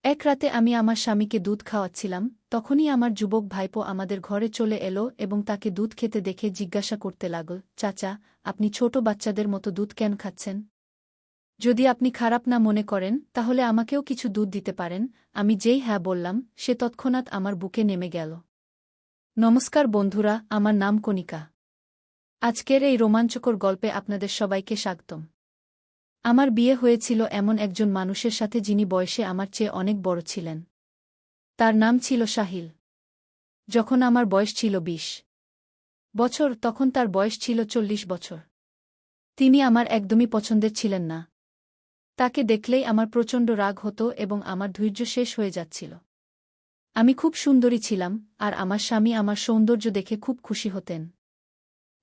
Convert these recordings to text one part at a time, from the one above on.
এক রাতে আমি আমার স্বামীকে দুধ খাওয়াচ্ছিলাম, তখনই আমার যুবক ভাইপো আমাদের ঘরে চলে এলো এবং তাকে দুধ খেতে দেখে জিজ্ঞাসা করতে লাগল, চাচা, আপনি ছোট বাচ্চাদের মতো দুধ কেন খাচ্ছেন? যদি আপনি খারাপ না মনে করেন তাহলে আমাকেও কিছু দুধ দিতে পারেন। আমি যেই হ্যাঁ বললাম, সে তৎক্ষণাৎ আমার বুকে নেমে গেল। নমস্কার বন্ধুরা, আমার নাম কণিকা। আজকের এই রোমাঞ্চকর গল্পে আপনাদের সবাইকে স্বাগতম। আমার বিয়ে হয়েছিল এমন একজন মানুষের সাথে যিনি বয়সে আমার চেয়ে অনেক বড় ছিলেন। তার নাম ছিল সাহিল। যখন আমার বয়স ছিল ২০ বছর, তখন তার বয়স ছিল ৪০ বছর। তিনি আমার একদমই পছন্দের ছিলেন না। তাকে দেখলেই আমার প্রচণ্ড রাগ হতো এবং আমার ধৈর্য শেষ হয়ে যাচ্ছিল। আমি খুব সুন্দরী ছিলাম, আর আমার স্বামী আমার সৌন্দর্য দেখে খুব খুশি হতেন।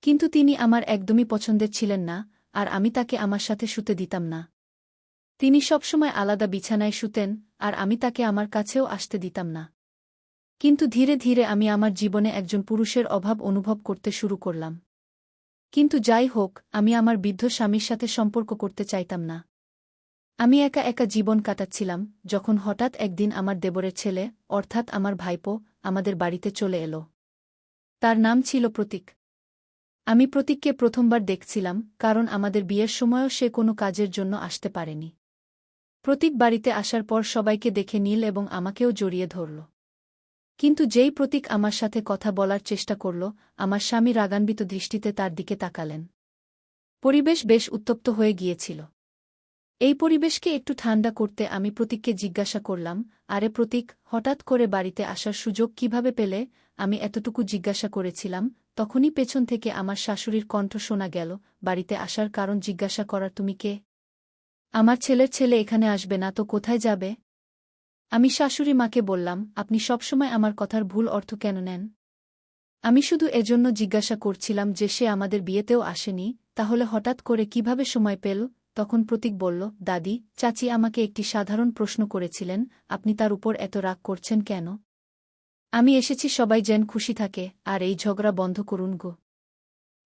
কিন্তু তিনি আমার একদমই পছন্দের ছিলেন না, আর আমি তাকে আমার সাথে শুতে দিতাম না। তিনি সবসময় আলাদা বিছানায় শুতেন, আর আমি তাকে আমার কাছেও আসতে দিতাম না। কিন্তু ধীরে ধীরে আমি আমার জীবনে একজন পুরুষের অভাব অনুভব করতে শুরু করলাম। কিন্তু যাই হোক, আমি আমার বৃদ্ধ স্বামীর সাথে সম্পর্ক করতে চাইতাম না। আমি একা একা জীবন কাটাচ্ছিলাম, যখন হঠাৎ একদিন আমার দেবরের ছেলে, অর্থাৎ আমার ভাইপো, আমাদের বাড়িতে চলে এলো। তার নাম ছিল প্রতীক। আমি প্রতীককে প্রথমবার দেখছিলাম, কারণ আমাদের বিয়ের সময়ও সে কোনো কাজের জন্য আসতে পারেনি। প্রতীক বাড়িতে আসার পর সবাইকে দেখে নীল এবং আমাকেও জড়িয়ে ধরল। কিন্তু যেই প্রতীক আমার সাথে কথা বলার চেষ্টা করল, আমার স্বামী রাগান্বিত দৃষ্টিতে তার দিকে তাকালেন। পরিবেশ বেশ উত্তপ্ত হয়ে গিয়েছিল। এই পরিবেশকে একটু ঠান্ডা করতে আমি প্রতীককে জিজ্ঞাসা করলাম, আরে প্রতীক, হঠাৎ করে বাড়িতে আসার সুযোগ কিভাবে পেলে? আমি এতটুকু জিজ্ঞাসা করেছিলাম, তখনই পেছন থেকে আমার শাশুড়ির কণ্ঠ শোনা গেল, বাড়িতে আসার কারণ জিজ্ঞাসা করার তুমি কে? আমার ছেলের ছেলে এখানে আসবে না তো কোথায় যাবে? আমি শাশুড়ি মাকে বললাম, আপনি সবসময় আমার কথার ভুল অর্থ কেন নেন? আমি শুধু এজন্য জিজ্ঞাসা করছিলাম যে সে আমাদের বিয়েতেও আসেনি, তাহলে হঠাৎ করে কিভাবে সময় পেল? তখন প্রতীক বলল, দাদি, চাচি আমাকে একটি সাধারণ প্রশ্ন করেছিলেন, আপনি তার উপর এত রাগ করছেন কেন? আমি এসেছি সবাই যেন খুশি থাকে, আর এই ঝগড়া বন্ধ করুন গো।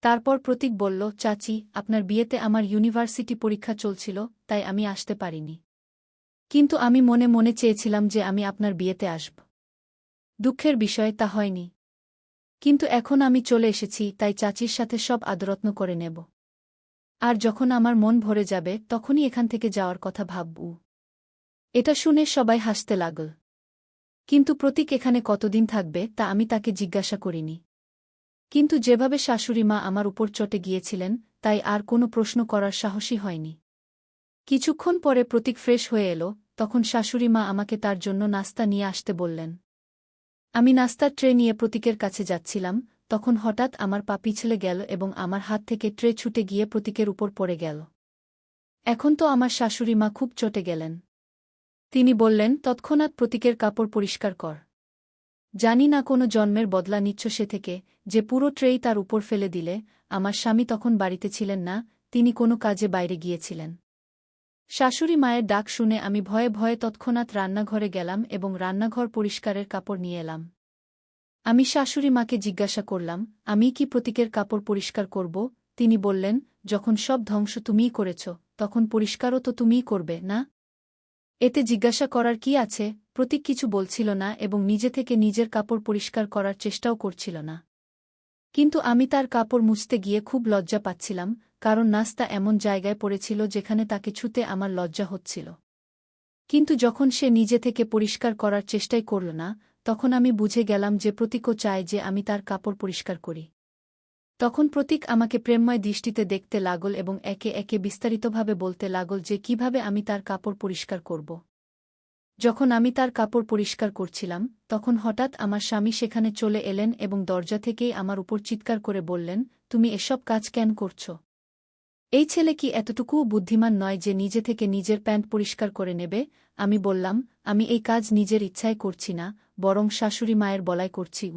তারপর প্রতীক বলল, চাচি, আপনার বিয়েতে আমার ইউনিভার্সিটি পরীক্ষা চলছিল, তাই আমি আসতে পারিনি। কিন্তু আমি মনে মনে চেয়েছিলাম যে আমি আপনার বিয়েতে আসব। দুঃখের বিষয় তা হয়নি। কিন্তু এখন আমি চলে এসেছি, তাই চাচির সাথে সব আদরত্ন করে নেব। আর যখন আমার মন ভরে যাবে তখনই এখান থেকে যাওয়ার কথা ভাবব। এটা শুনে সবাই হাসতে লাগল। কিন্তু প্রতীক এখানে কতদিন থাকবে তা আমি তাকে জিজ্ঞাসা করিনি। কিন্তু যেভাবে শাশুড়ি মা আমার উপর চটে গিয়েছিলেন, তাই আর কোনো প্রশ্ন করার সাহসই হয়নি। কিছুক্ষণ পরে প্রতীক ফ্রেশ হয়ে এলো, তখন শাশুড়ি মা আমাকে তার জন্য নাস্তা নিয়ে আসতে বললেন। আমি নাস্তার ট্রে নিয়ে প্রতীকের কাছে যাচ্ছিলাম, তখন হঠাৎ আমার পা পিছলে গেল এবং আমার হাত থেকে ট্রে ছুটে গিয়ে প্রতীকের উপর পড়ে গেল। এখন তো আমার শাশুড়ি মা খুব চটে গেলেন। তিনি বললেন, তৎক্ষণাৎ প্রতীকের কাপড় পরিষ্কার কর। জানি না কোনো জন্মের বদলা নিচ্ছ সে থেকে, যে পুরো ট্রেই তার উপর ফেলে দিলে। আমার স্বামী তখন বাড়িতে ছিলেন না, তিনি কোনো কাজে বাইরে গিয়েছিলেন। শাশুড়ি মায়ের ডাক শুনে আমি ভয়ে ভয়ে তৎক্ষণাৎ রান্নাঘরে গেলাম এবং রান্নাঘর পরিষ্কারের কাপড় নিয়ে এলাম। আমি শাশুড়ি মাকে জিজ্ঞাসা করলাম, আমি কি প্রতীকের কাপড় পরিষ্কার করব? তিনি বললেন, যখন সব ধ্বংস তুমিই করেছ, তখন পরিষ্কারও তো তুমিই করবে, না? এতে জিজ্ঞাসা করার কি আছে? প্রতীক কিছু বলছিল না এবং নিজে থেকে নিজের কাপড় পরিষ্কার করার চেষ্টাও করছিল না। কিন্তু আমি তার কাপড় মুছতে গিয়ে খুব লজ্জা পাচ্ছিলাম, কারণ নাস্তা এমন জায়গায় পড়েছিল যেখানে তাকে ছুঁতে আমার লজ্জা হচ্ছিল। কিন্তু যখন সে নিজে থেকে পরিষ্কার করার চেষ্টাই করল না, তখন আমি বুঝে গেলাম যে প্রতীকও চায় যে আমি তার কাপড় পরিষ্কার করি। তখন প্রতীক আমাকে প্রেমময় দৃষ্টিতে দেখতে লাগল এবং একে একে বিস্তারিতভাবে বলতে লাগল যে কিভাবে আমি তার কাপড় পরিষ্কার করব। যখন আমি তার কাপড় পরিষ্কার করছিলাম, তখন হঠাৎ আমার স্বামী সেখানে চলে এলেন এবং দরজা থেকেই আমার উপর চিৎকার করে বললেন, তুমি এসব কাজ কেন করছ? এই ছেলে কি এতটুকুও বুদ্ধিমান নয় যে নিজে থেকে নিজের প্যান্ট পরিষ্কার করে নেবে? আমি বললাম, আমি এই কাজ নিজের ইচ্ছায় করছি না, বরং শাশুড়ি মায়ের বলায় করছি।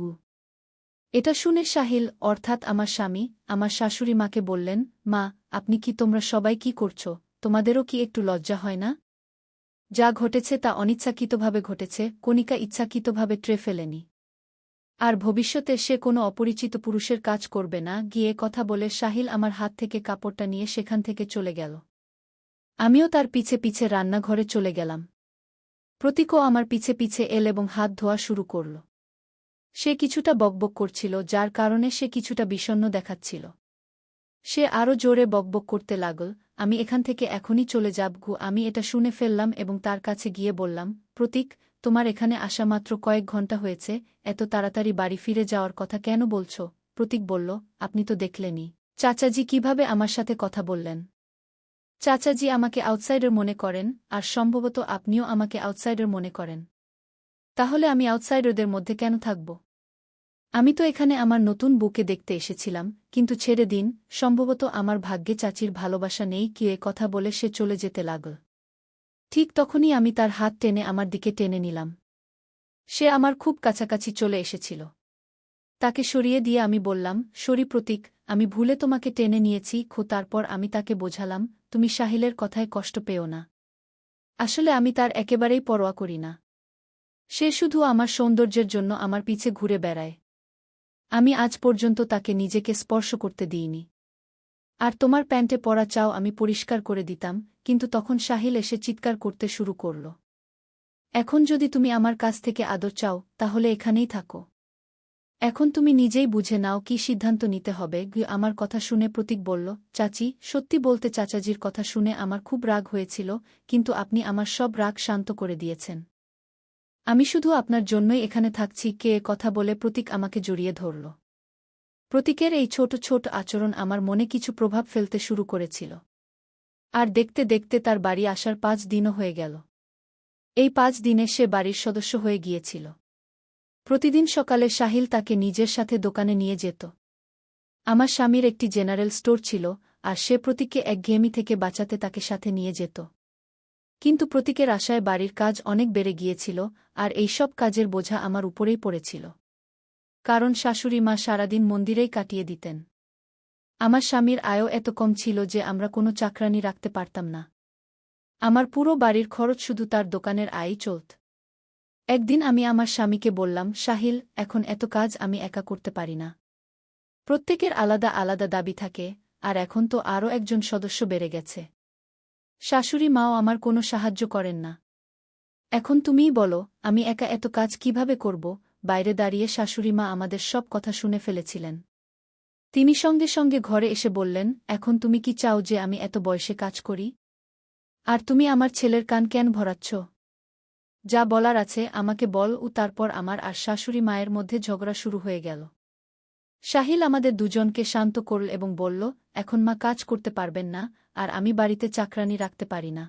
এটা শুনে সাহিল, অর্থাৎ আমার স্বামী, আমার শাশুড়ি মাকে বললেন, মা, আপনি কি, তোমরা সবাই কি করছ? তোমাদেরও কি একটু লজ্জা হয় না? যা ঘটেছে তা অনিচ্ছাকৃতভাবে ঘটেছে, কণিকা ইচ্ছাকৃতভাবে ট্রে ফেলেনি। আর ভবিষ্যতে সে কোনো অপরিচিত পুরুষের কাজ করবে না। গিয়ে কথা বলে সাহিল আমার হাত থেকে কাপড়টা নিয়ে সেখান থেকে চলে গেল। আমিও তার পিছে পিছে রান্নাঘরে চলে গেলাম। প্রতীকও আমার পিছে পিছে এল এবং হাত ধোয়া শুরু করল। সে কিছুটা বকবক করছিল, যার কারণে সে কিছুটা বিষণ্ণ দেখাচ্ছিল। সে আরও জোরে বকবক করতে লাগল, আমি এখান থেকে এখনই চলে যাব। আমি এটা শুনে ফেললাম এবং তার কাছে গিয়ে বললাম, প্রতীক, তোমার এখানে আসা মাত্র কয়েক ঘন্টা হয়েছে, এত তাড়াতাড়ি বাড়ি ফিরে যাওয়ার কথা কেন বলছ? প্রতীক বলল, আপনি তো দেখলেনই চাচাজি কিভাবে আমার সাথে কথা বললেন। চাচাজি আমাকে আউটসাইডার মনে করেন, আর সম্ভবত আপনিও আমাকে আউটসাইডার মনে করেন। তাহলে আমি আউটসাইডারদের মধ্যে কেন থাকব? আমি তো এখানে আমার নতুন বউকে দেখতে এসেছিলাম, কিন্তু ছেড়ে দিন, সম্ভবত আমার ভাগ্যে চাচির ভালোবাসা নেই। কি এ কথা বলে সে চলে যেতে লাগল। ঠিক তখনই আমি তার হাত টেনে আমার দিকে টেনে নিলাম। সে আমার খুব কাছাকাছি চলে এসেছিল। তাকে সরিয়ে দিয়ে আমি বললাম, সরি প্রতীক, আমি ভুলে তোমাকে টেনে নিয়েছি। তারপর আমি তাকে বোঝালাম, তুমি সাহিলের কথায় কষ্ট পেও না। আসলে আমি তার একেবারেই পরোয়া করি না। সে শুধু আমার সৌন্দর্যের জন্য আমার পিছে ঘুরে বেড়ায়। আমি আজ পর্যন্ত তাকে নিজেকে স্পর্শ করতে দিইনি। আর তোমার প্যান্টে পরা চাও আমি পরিষ্কার করে দিতাম, কিন্তু তখন সাহিল এসে চিৎকার করতে শুরু করল। এখন যদি তুমি আমার কাছ থেকে আদর চাও, তাহলে এখানেই থাকো। এখন তুমি নিজেই বুঝে নাও কি সিদ্ধান্ত নিতে হবে। আমার কথা শুনে প্রতীক বলল, চাচি, সত্যি বলতে চাচাজির কথা শুনে আমার খুব রাগ হয়েছিল, কিন্তু আপনি আমার সব রাগ শান্ত করে দিয়েছেন। আমি শুধু আপনার জন্যই এখানে থাকছি। কে এ কথা বলে প্রতীক আমাকে জড়িয়ে ধরল। প্রতীকের এই ছোট ছোট আচরণ আমার মনে কিছু প্রভাব ফেলতে শুরু করেছিল। আর দেখতে দেখতে তার বাড়ি আসার 5 দিনও হয়ে গেল। এই 5 দিনে সে বাড়ির সদস্য হয়ে গিয়েছিল। প্রতিদিন সকালে সাহিল তাকে নিজের সাথে দোকানে নিয়ে যেত। আমার স্বামীর একটি জেনারেল স্টোর ছিল, আর সে প্রতীককে একঘেয়েমি থেকে বাঁচাতে তাকে সাথে নিয়ে যেত। কিন্তু প্রতীকের আশায় বাড়ির কাজ অনেক বেড়ে গিয়েছিল, আর এই সব কাজের বোঝা আমার উপরেই পড়েছিল। কারণ শাশুড়ি মা সারাদিন মন্দিরেই কাটিয়ে দিতেন। আমার স্বামীর আয়ও এত কম ছিল যে আমরা কোনো চাকরানি রাখতে পারতাম না। আমার পুরো বাড়ির খরচ শুধু তার দোকানের আয়ই চলত। একদিন আমি আমার স্বামীকে বললাম, সাহিল, এখন এত কাজ আমি একা করতে পারি না। প্রত্যেকের আলাদা আলাদা দাবি থাকে, আর এখন তো আরও একজন সদস্য বেড়ে গেছে। শাশুড়ি মাও আমার কোনো সাহায্য করেন না। এখন তুমিই বলো, আমি একা এত কাজ কিভাবে করব? বাইরে দাঁড়িয়ে শাশুড়ি মা আমাদের সব কথা শুনে ফেলেছিলেন। তিনি সঙ্গে সঙ্গে ঘরে এসে বললেন, এখন তুমি কি চাও যে আমি এত বয়সে কাজ করি? আর তুমি আমার ছেলের কান কেন ভরাচ্ছ? যা বলার আছে আমাকে বল। তারপর আমার আর শাশুড়ি মায়ের মধ্যে ঝগড়া শুরু হয়ে গেল। সাহিল আমাদের দুজনকে শান্ত করল এবং বলল, এখন মা কাজ করতে পারবেন না, আর আমি বাড়িতে চাকরানি রাখতে পারি না।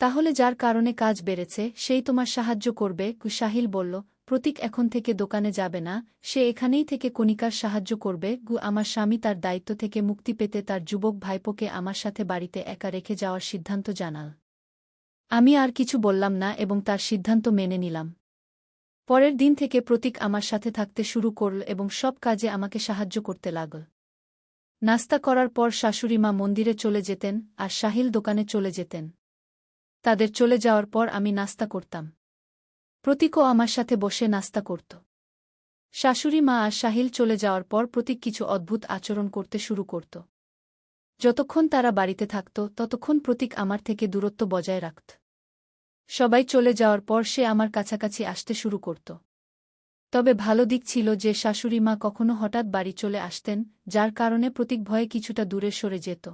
তাহলে যার কারণে কাজ বেড়েছে সেই তোমার সাহায্য করবে। সাহিল বলল, প্রতীক এখন থেকে দোকানে যাবে না, সে এখানেই থেকে কণিকার সাহায্য করবে। আমার স্বামী তার দায়িত্ব থেকে মুক্তি পেতে তার যুবক ভাইপোকে আমার সাথে বাড়িতে একা রেখে যাওয়ার সিদ্ধান্ত জানাল। আমি আর কিছু বললাম না এবং তার সিদ্ধান্ত মেনে নিলাম। পরের দিন থেকে প্রতীক আমার সাথে থাকতে শুরু করল এবং সব কাজে আমাকে সাহায্য করতে লাগল। নাস্তা করার পর শাশুড়ি মা মন্দিরে চলে যেতেন, আর সাহিল দোকানে চলে যেতেন। তাদের চলে যাওয়ার পর আমি নাস্তা করতাম। প্রতীকও আমার সাথে বসে নাস্তা করত। শাশুড়ি মা আর সাহিল চলে যাওয়ার পর প্রতীক কিছু অদ্ভুত আচরণ করতে শুরু করত। যতক্ষণ তারা বাড়িতে থাকত ততক্ষণ প্রতীক আমার থেকে দূরত্ব বজায় রাখত। সবাই চলে যাওয়ার পর সে আমার কাছাকাছি আসতে শুরু করত। তবে ভালো দিক ছিল যে শাশুড়ি মা কখনো হঠাৎ বাড়ি চলে আসতেন, যার কারণে প্রতীক ভয়ে কিছুটা দূরে সরে যেত।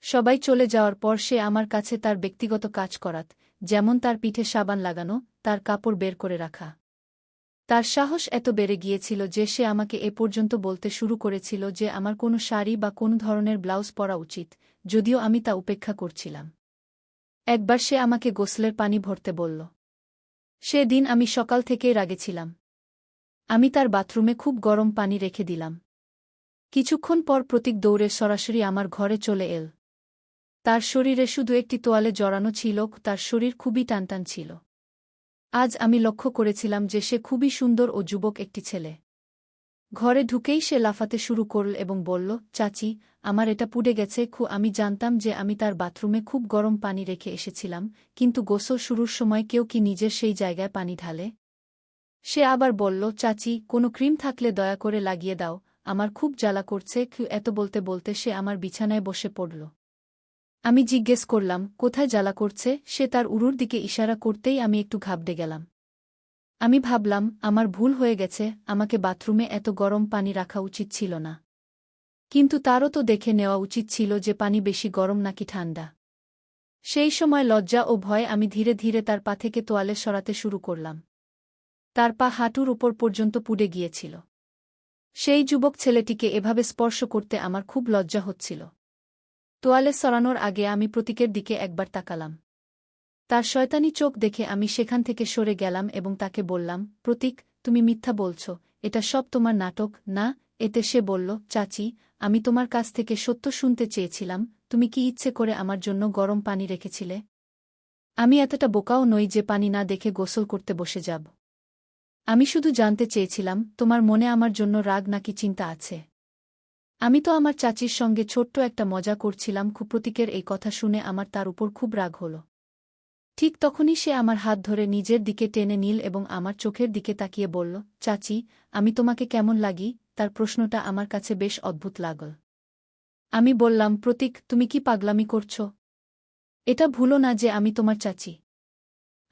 সবাই চলে যাওয়ার পর সে আমার কাছে তার ব্যক্তিগত কাজ করাত, যেমন তার পিঠে সাবান লাগানো, তার কাপড় বের করে রাখা। তার সাহস এত বেড়ে গিয়েছিল যে সে আমাকে এ পর্যন্ত বলতে শুরু করেছিল যে আমার কোনো শাড়ি বা কোনো ধরনের ব্লাউজ পরা উচিত, যদিও আমি তা উপেক্ষা করছিলাম। একবার সে আমাকে গোসলের পানি ভরতে বলল। সে দিন আমি সকাল থেকেই রাগে ছিলাম। আমি তার বাথরুমে খুব গরম পানি রেখে দিলাম। কিছুক্ষণ পর প্রতীক দৌড়ে সরাসরি আমার ঘরে চলে এল। তার শরীরে শুধু একটি তোয়ালে জড়ানো ছিল, তার শরীর খুবই টানটান ছিল। আজ আমি লক্ষ্য করেছিলাম যে সে খুবই সুন্দর ও যুবক একটি ছেলে। ঘরে ঢুকেই সে লাফাতে শুরু করল এবং বলল, চাচি, আমার এটা পুড়ে গেছে। আমি জানতাম যে আমি তার বাথরুমে খুব গরম পানি রেখে এসেছিলাম, কিন্তু গোসল শুরুর সময় কেউ কি নিজের সেই জায়গায় পানি ঢালে? সে আবার বলল, চাচি, কোনো ক্রিম থাকলে দয়া করে লাগিয়ে দাও, আমার খুব জ্বালা করছে। এত বলতে বলতে সে আমার বিছানায় বসে পড়ল। আমি জিজ্ঞেস করলাম, কোথায় জ্বালা করছে? সে তার উরুর দিকে ইশারা করতেই আমি একটু ঘাবড়ে গেলাম। আমি ভাবলাম, আমার ভুল হয়ে গেছে, আমাকে বাথরুমে এত গরম পানি রাখা উচিত ছিল না। কিন্তু তারও তো দেখে নেওয়া উচিত ছিল যে পানি বেশি গরম নাকি ঠান্ডা। সেই সময় লজ্জা ও ভয়ে আমি ধীরে ধীরে তার পা থেকে তোয়ালে সরাতে শুরু করলাম। তার পা হাঁটুর উপর পর্যন্ত পুড়ে গিয়েছিল। সেই যুবক ছেলেটিকে এভাবে স্পর্শ করতে আমার খুব লজ্জা হচ্ছিল। তোয়ালে সরানোর আগে আমি প্রতীকের দিকে একবার তাকালাম। তার শয়তানি চোখ দেখে আমি সেখান থেকে সরে গেলাম এবং তাকে বললাম, প্রতীক, তুমি মিথ্যা বলছ, এটা সব তোমার নাটক, না? এতে সে বলল, চাচি, আমি তোমার কাছ থেকে সত্য শুনতে চেয়েছিলাম, তুমি কি ইচ্ছে করে আমার জন্য গরম পানি রেখেছিলে? আমি এতটা বোকাও নই যে পানি না দেখে গোসল করতে বসে যাব। আমি শুধু জানতে চেয়েছিলাম, তোমার মনে আমার জন্য রাগ নাকি চিন্তা আছে। আমি তো আমার চাচির সঙ্গে ছোট্ট একটা মজা করছিলাম। প্রতীকের এই কথা শুনে আমার তার উপর খুব রাগ হল। ঠিক তখনই সে আমার হাত ধরে নিজের দিকে টেনে নিল এবং আমার চোখের দিকে তাকিয়ে বলল, চাচি, আমি তোমাকে কেমন লাগি? তার প্রশ্নটা আমার কাছে বেশ অদ্ভুত লাগল। আমি বললাম, প্রতীক, তুমি কি পাগলামি করছ? এটা ভুলো না যে আমি তোমার চাচি।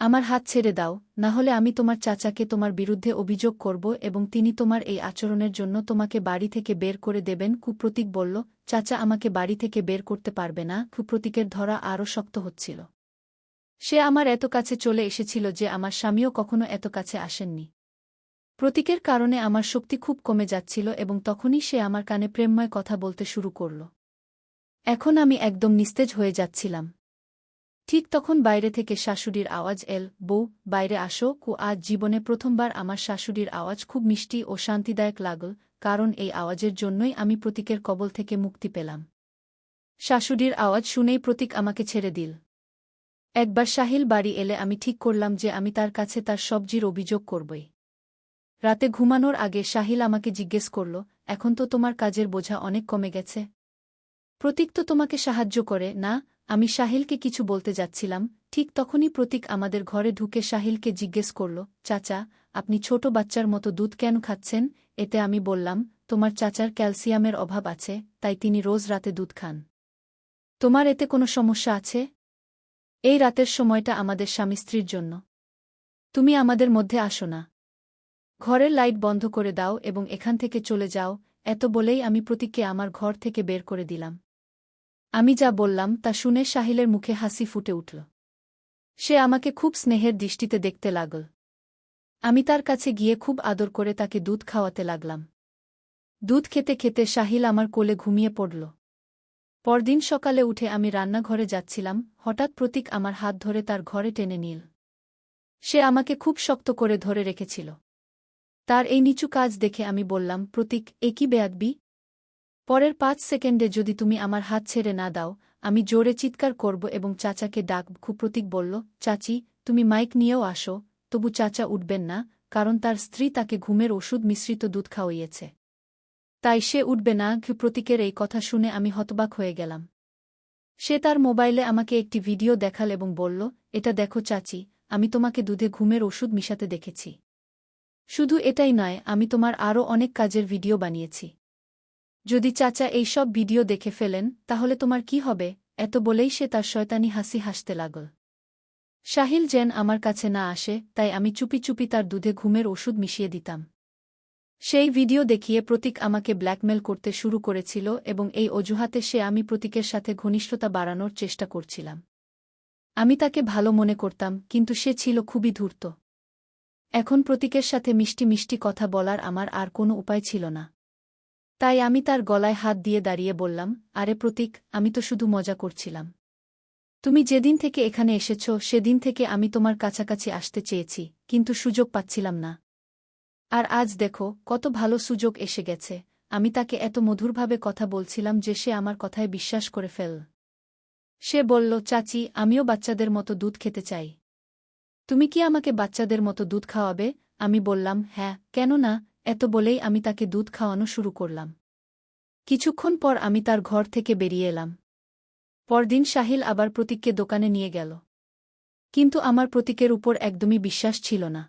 আমার হাত ছেড়ে দাও, না হলে আমি তোমার চাচাকে তোমার বিরুদ্ধে অভিযোগ করব এবং তিনি তোমার এই আচরণের জন্য তোমাকে বাড়ি থেকে বের করে দেবেন। প্রতীক বলল, চাচা আমাকে বাড়ি থেকে বের করতে পারবে না। প্রতীকের ধরা আরও শক্ত হচ্ছিল। সে আমার এত কাছে চলে এসেছিল যে আমার স্বামীও কখনো এত কাছে আসেননি। প্রতীকের কারণে আমার শক্তি খুব কমে যাচ্ছিল এবং তখনই সে আমার কানে প্রেমময় কথা বলতে শুরু করল। এখন আমি একদম নিস্তেজ হয়ে যাচ্ছিলাম। ঠিক তখন বাইরে থেকে শাশুড়ির আওয়াজ এল, বউ, বাইরে আসো। আজ জীবনে প্রথমবার আমার শাশুড়ির আওয়াজ খুব মিষ্টি ও শান্তিদায়ক লাগল, কারণ এই আওয়াজের জন্যই আমি প্রতীকের কবল থেকে মুক্তি পেলাম। শাশুড়ির আওয়াজ শুনেই প্রতীক আমাকে ছেড়ে দিল। একবার সাহিল বাড়ি এলে আমি ঠিক করলাম যে আমি তার কাছে তার সবজির অভিযোগ করবই। রাতে ঘুমানোর আগে সাহিল আমাকে জিজ্ঞেস করল, এখন তো তোমার কাজের বোঝা অনেক কমে গেছে। প্রতীক তো তোমাকে সাহায্য করে না? আমি সাহিলকে কিছু বলতে যাচ্ছিলাম, ঠিক তখনই প্রতীক আমাদের ঘরে ঢুকে সাহিলকে জিজ্ঞেস করল, চাচা, আপনি ছোট বাচ্চার মতো দুধ কেন খাচ্ছেন? এতে আমি বললাম, তোমার চাচার ক্যালসিয়ামের অভাব আছে, তাই তিনি রোজ রাতে দুধ খান। তোমার এতে কোনো সমস্যা আছে? এই রাতের সময়টা আমাদের স্বামী স্ত্রীর জন্য। তুমি আমাদের মধ্যে আসো না। ঘরের লাইট বন্ধ করে দাও এবং এখান থেকে চলে যাও। এত বলেই আমি প্রতীককে আমার ঘর থেকে বের করে দিলাম। আমি যা বললাম তা শুনে সাহিলের মুখে হাসি ফুটে উঠল। সে আমাকে খুব স্নেহের দৃষ্টিতে দেখতে লাগল। আমি তার কাছে গিয়ে খুব আদর করে তাকে দুধ খাওয়াতে লাগলাম। দুধ খেতে খেতে সাহিল আমার কোলে ঘুমিয়ে পড়ল। পরদিন সকালে উঠে আমি রান্নাঘরে যাচ্ছিলাম, হঠাৎ প্রতীক আমার হাত ধরে তার ঘরে টেনে নিল। সে আমাকে খুব শক্ত করে ধরে রেখেছিল। তার এই নিচু কাজ দেখে আমি বললাম, প্রতীক, এ কি বেয়াদবি? পরের 5 সেকেন্ডে যদি তুমি আমার হাত ছেড়ে না দাও, আমি জোরে চিৎকার করব এবং চাচাকে ডাকব। প্রতীক বলল, চাচি, তুমি মাইক নিয়েও আসো। তবু চাচা উঠবেন না, কারণ তার স্ত্রী তাকে ঘুমের ওষুধ মিশ্রিত দুধ খাওয়িয়েছে। তাই সে উঠবে না। প্রতীকের এই কথা শুনে আমি হতবাক হয়ে গেলাম। সে তার মোবাইলে আমাকে একটি ভিডিও দেখাল এবং বলল, এটা দেখো চাচি, আমি তোমাকে দুধে ঘুমের ওষুধ মিশাতে দেখেছি। শুধু এটাই নয়, আমি তোমার আরও অনেক কাজের ভিডিও বানিয়েছি। যদি চাচা এই সব ভিডিও দেখে ফেলেন, তাহলে তোমার কি হবে? এত বলেই সে তার শয়তানি হাসি হাসতে লাগল। সাহিল যেন আমার কাছে না আসে, তাই আমি চুপি চুপি তার দুধে ঘুমের ওষুধ মিশিয়ে দিতাম। সেই ভিডিও দেখিয়ে প্রতীক আমাকে ব্ল্যাকমেল করতে শুরু করেছিল এবং এই অজুহাতে আমি প্রতীকের সাথে ঘনিষ্ঠতা বাড়ানোর চেষ্টা করছিলাম। আমি তাকে ভালো মনে করতাম, কিন্তু সে ছিল খুবই ধূর্ত। এখন প্রতীকের সাথে মিষ্টি মিষ্টি কথা বলার আমার আর কোনো উপায় ছিল না। তাই আমি তার গলায় হাত দিয়ে দাঁড়িয়ে বললাম, আরে প্রতীক, আমি তো শুধু মজা করছিলাম। তুমি যেদিন থেকে এখানে এসেছ সেদিন থেকে আমি তোমার কাছাকাছি আসতে চেয়েছি, কিন্তু সুযোগ পাচ্ছিলাম না। আর আজ দেখো, কত ভালো সুযোগ এসে গেছে। আমি তাকে এত মধুরভাবে কথা বলছিলাম যে সে আমার কথায় বিশ্বাস করে ফেল। সে বলল, চাচি, আমিও বাচ্চাদের মতো দুধ খেতে চাই। তুমি কি আমাকে বাচ্চাদের মতো দুধ খাওয়াবে? আমি বললাম, হ্যাঁ, কেন না। এত বলেই আমি তাকে দুধ খাওয়ানো শুরু করলাম। কিছুক্ষণ পর আমি তার ঘর থেকে বেরিয়ে এলাম। পরদিন সাহিল আবার প্রতীককে দোকানে নিয়ে গেল। কিন্তু আমার প্রতীকের উপর একদমই বিশ্বাস ছিল না।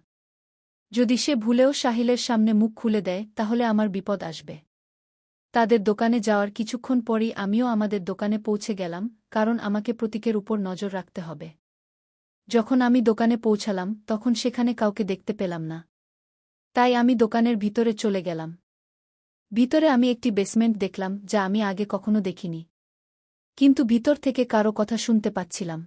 যদি সে ভুলেও সাহিলের সামনে মুখ খুলে দেয়, তাহলে আমার বিপদ আসবে। তাদের দোকানে যাওয়ার কিছুক্ষণ পরই আমিও আমাদের দোকানে পৌঁছে গেলাম। কারণ আমাকে প্রতীকের উপর নজর রাখতে হবে। যখন আমি দোকানে পৌঁছালাম তখন সেখানে কাউকে দেখতে পেলাম না। তাই আমি দোকানের ভিতরে চলে গেলাম। ভিতরে আমি একটি বেসমেন্ট দেখলাম যা আমি আগে কখনো দেখিনি। কিন্তু ভিতর থেকে কারো কথা শুনতে পাচ্ছিলাম।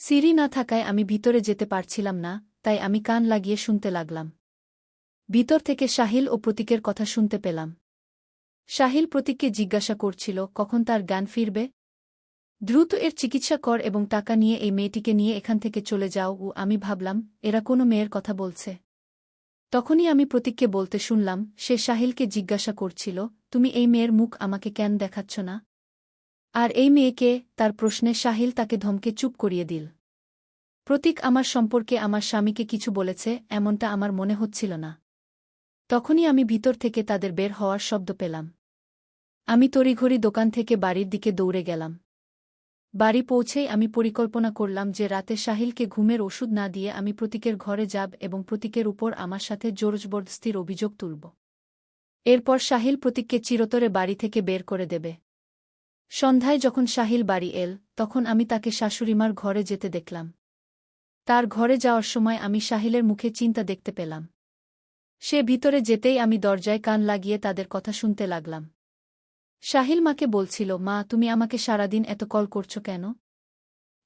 সিঁড়ি না থাকায় আমি ভিতরে যেতে পারছিলাম না, তাই আমি কান লাগিয়ে শুনতে লাগলাম। ভিতর থেকে সাহিল ও প্রতীকের কথা শুনতে পেলাম। সাহিল প্রতীককে জিজ্ঞাসা করছিল কখন তার জ্ঞান ফিরবে। দ্রুত এর চিকিৎসা কর এবং টাকা নিয়ে এই মেয়েটিকে নিয়ে এখান থেকে চলে যাও। ও আমি ভাবলাম এরা কোনো মেয়ের কথা বলছে। তখনই আমি প্রতীককে বলতে শুনলাম সে সাহিলকে জিজ্ঞাসা করছিল, তুমি এই মেয়ের মুখ আমাকে কেন দেখাচ্ছ না? আর এই মেয়েকে? তার প্রশ্নে সাহিল তাকে ধমকে চুপ করিয়ে দিল। প্রতীক আমার সম্পর্কে আমার স্বামীকে কিছু বলেছে এমনটা আমার মনে হচ্ছিল না। তখনই আমি ভিতর থেকে তাদের বের হওয়ার শব্দ পেলাম। আমি তড়িঘড়ি দোকান থেকে বাড়ির দিকে দৌড়ে গেলাম। বাড়ি পৌঁছেই আমি পরিকল্পনা করলাম যে রাতে সাহিলকে ঘুমের ওষুধ না দিয়ে আমি প্রতীকের ঘরে যাব এবং প্রতীকের উপর আমার সাথে জোরজবরদস্তির অভিযোগ তুলব। এরপর সাহিল প্রতীককে চিরতরে বাড়ি থেকে বের করে দেবে। সন্ধ্যায় যখন সাহিল বাড়ি এল তখন আমি তাকে শাশুড়িমার ঘরে যেতে দেখলাম। তার ঘরে যাওয়ার সময় আমি সাহিলের মুখে চিন্তা দেখতে পেলাম। সে ভিতরে যেতেই আমি দরজায় কান লাগিয়ে তাদের কথা শুনতে লাগলাম। সাহিল মাকে বলছিল, মা তুমি আমাকে সারাদিন এত কল করছো কেন?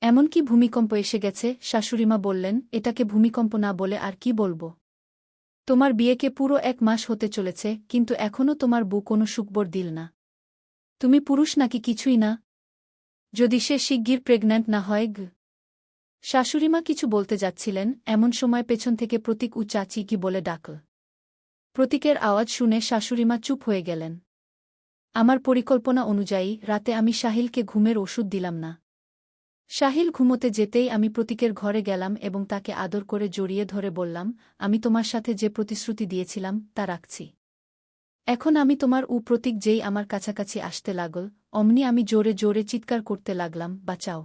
এমনকি ভূমিকম্প এসে গেছে। শাশুড়িমা বললেন, এটাকে ভূমিকম্প না বলে আর কি বলবো? তোমার বিয়েকে পুরো 1 মাস হতে চলেছে কিন্তু এখনও তোমার বউ কোনো সুখবর দিল না। তুমি পুরুষ নাকি কিছুই না? যদি সে শিগগির প্রেগন্যান্ট না হয় শাশুড়িমা কিছু বলতে যাচ্ছিলেন এমন সময় পেছন থেকে প্রতীক ও চাচি কি বলে ডাকল। প্রতীকের আওয়াজ শুনে শাশুড়িমা চুপ হয়ে গেলেন। আমার পরিকল্পনা অনুযায়ী রাতে আমি সাহিলকে ঘুমের ওষুধ দিলাম না। সাহিল ঘুমোতে যেতেই আমি প্রতীকের ঘরে গেলাম এবং তাকে আদর করে জড়িয়ে ধরে বললাম, আমি তোমার সাথে যে প্রতিশ্রুতি দিয়েছিলাম তা রাখছি। এখন আমি তোমার। প্রতীক যেই আমার কাছাকাছি আসতে লাগল অমনি আমি জোরে জোরে চিৎকার করতে লাগলাম, বাঁচাও,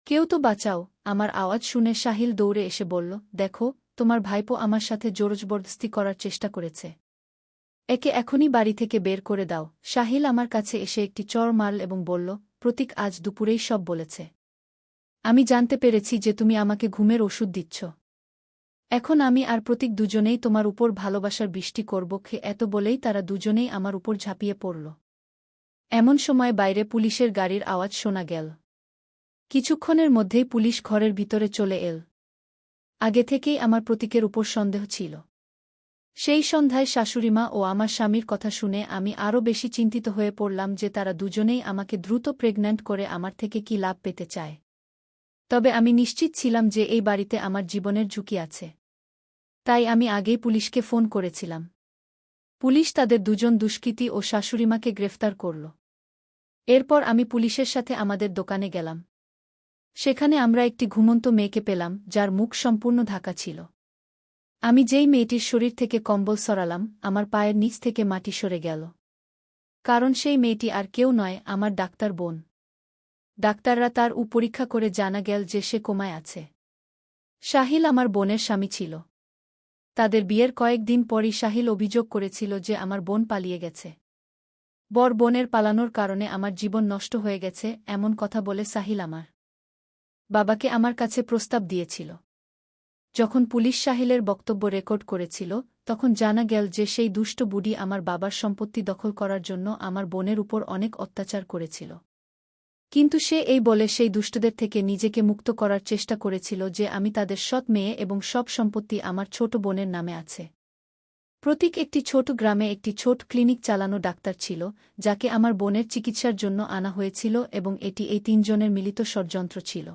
কেউ তো বাঁচাও। আমার আওয়াজ শুনে সাহিল দৌড়ে এসে বলল, দেখো তোমার ভাইপো আমার সাথে জোরজবরদস্তি করার চেষ্টা করেছে। একে এখনই বাড়ি থেকে বের করে দাও। সাহিল আমার কাছে এসে একটি চড় মারল এবং বলল, প্রতীক আজ দুপুরেই সব বলেছে। আমি জানতে পেরেছি যে তুমি আমাকে ঘুমের ওষুধ দিচ্ছ। এখন আমি আর প্রতীক দুজনেই তোমার উপর ভালোবাসার বৃষ্টি করব। এত বলেই তারা দুজনেই আমার উপর ঝাঁপিয়ে পড়ল। এমন সময় বাইরে পুলিশের গাড়ির আওয়াজ শোনা গেল। কিছুক্ষণের মধ্যেই পুলিশ ঘরের ভিতরে চলে এল। আগে থেকেই আমার প্রতীকের উপর সন্দেহ ছিল। সেই সন্ধ্যায় শাশুড়িমা ও আমার স্বামীর কথা শুনে আমি আরও বেশি চিন্তিত হয়ে পড়লাম যে তারা দুজনেই আমাকে দ্রুত প্রেগন্যান্ট করে আমার থেকে কি লাভ পেতে চায়। তবে আমি নিশ্চিত ছিলাম যে এই বাড়িতে আমার জীবনের ঝুঁকি আছে। তাই আমি আগেই পুলিশকে ফোন করেছিলাম। পুলিশ তাদের দুজন দুষ্কৃতী ও শাশুড়িমাকে গ্রেফতার করল। এরপর আমি পুলিশের সাথে আমাদের দোকানে গেলাম। সেখানে আমরা একটি ঘুমন্ত মেয়েকে পেলাম যার মুখ সম্পূর্ণ ঢাকা ছিল। আমি যেই মেয়েটির শরীর থেকে কম্বল সরালাম আমার পায়ের নিচ থেকে মাটি সরে গেল। কারণ সেই মেয়েটি আর কেউ নয়, আমার ডাক্তার বোন। ডাক্তাররা তার পরীক্ষা করে জানা গেল যে সে কোমায় আছে। সাহিল আমার বোনের স্বামী ছিল। তাদের বিয়ের কয়েকদিন পরই সাহিল অভিযোগ করেছিল যে আমার বোন পালিয়ে গেছে। বর বোনের পালানোর কারণে আমার জীবন নষ্ট হয়ে গেছে এমন কথা বলে সাহিল আমার বাবাকে আমার কাছে প্রস্তাব দিয়েছিল। যখন পুলিশ সাহিলের বক্তব্য রেকর্ড করেছিল তখন জানা গেল যে সেই দুষ্ট বুড়ি আমার বাবার সম্পত্তি দখল করার জন্য আমার বোনের উপর অনেক অত্যাচার করেছিল। কিন্তু সে এই বলে সেই দুষ্টদের থেকে নিজেকে মুক্ত করার চেষ্টা করেছিল যে আমি তাদের সৎ মেয়ে এবং সব সম্পত্তি আমার ছোট বোনের নামে আছে। প্রতীক একটি ছোট গ্রামে একটি ছোট ক্লিনিক চালানো ডাক্তার ছিল যাকে আমার বোনের চিকিৎসার জন্য আনা হয়েছিল এবং এটি এই 3 জনের মিলিত ষড়যন্ত্র ছিল।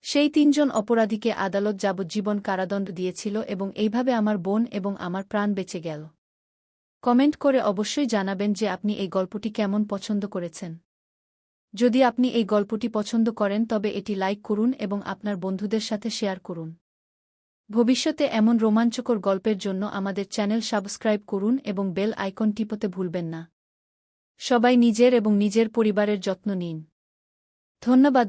সেই 3 জন অপরাধীকে আদালত যাবজ্জীবন কারাদণ্ড দিয়েছিল এবং এইভাবে আমার বোন এবং আমার প্রাণ বেঁচে গেল। কমেন্ট করে অবশ্যই জানাবেন যে আপনি এই গল্পটি কেমন পছন্দ করেছেন। যদি আপনি এই গল্পটি পছন্দ করেন তবে এটি লাইক করুন এবং আপনার বন্ধুদের সাথে শেয়ার করুন। ভবিষ্যতে এমন রোমাঞ্চকর গল্পের জন্য আমাদের চ্যানেল সাবস্ক্রাইব করুন এবং বেল আইকন টিপতে ভুলবেন না। সবাই নিজের এবং নিজের পরিবারের যত্ন নিন। ধন্যবাদ।